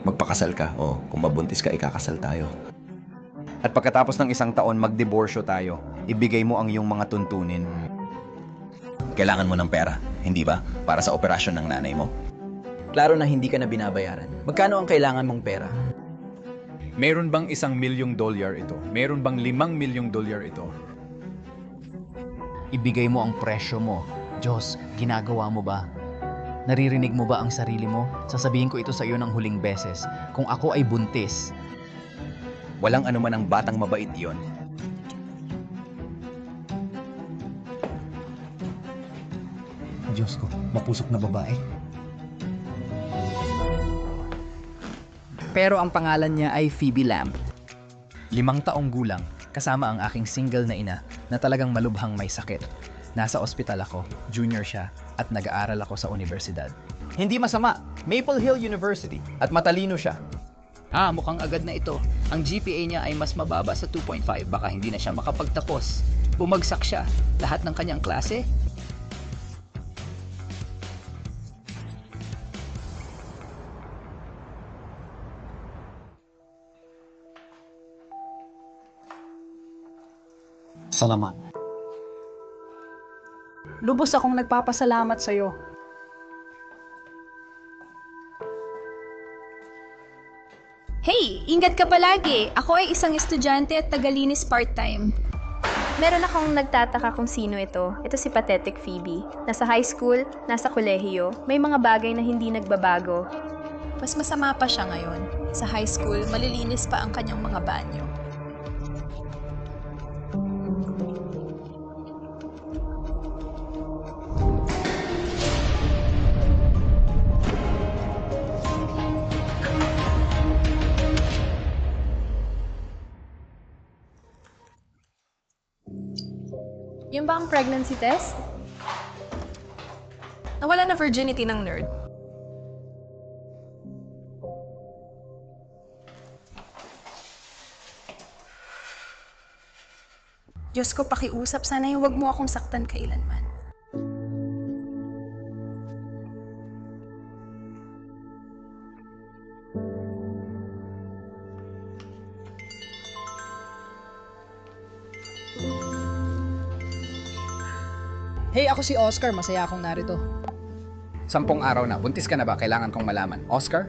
magpakasal ka. O, kung mabuntis ka, ikakasal tayo. At pagkatapos ng isang taon, magdiborsyo tayo. Ibigay mo ang iyong mga tuntunin. Kailangan mo ng pera, hindi ba? Para sa operasyon ng nanay mo. Klaro na hindi ka na binabayaran. Magkano ang kailangan mong pera? Meron bang $1,000,000 ito? Meron bang $5,000,000 ito? Ibigay mo ang presyo mo. Diyos, ginagawa mo ba? Naririnig mo ba ang sarili mo? Sasabihin ko ito sa iyo ng huling beses. Kung ako ay buntis, Walang anuman ang batang mabait iyon. Diyos ko, mapusok na babae. Pero ang pangalan niya ay Phoebe Lamb. 5 taong gulang, kasama ang aking single na ina na talagang malubhang may sakit. Nasa ospital ako, junior siya, at nag-aaral ako sa universidad. Hindi masama. Maple Hill University. At matalino siya. Mukhang agad na ito. Ang GPA niya ay mas mababa sa 2.5. Baka hindi na siya makapagtapos. Bumagsak siya. Lahat ng kanyang klase. Salamat. Lubos akong nagpapasalamat sa'yo. Hey, ingat ka palagi. Ako ay isang estudyante at tagalinis part-time. Meron akong nagtataka kung sino ito. Ito si Pathetic Phoebe. Nasa high school, nasa kolehiyo, may mga bagay na hindi nagbabago. Mas masama pa siya ngayon. Sa high school, malilinis pa ang kanyang mga banyo. Yung ba ang pregnancy test? Nawala na virginity ng nerd. Diyos ko, pakiusap. Sana yung wag mo akong saktan kailanman. Hey, ako si Oscar. Masaya akong narito. 10 araw na. Buntis ka na ba? Kailangan kong malaman. Oscar?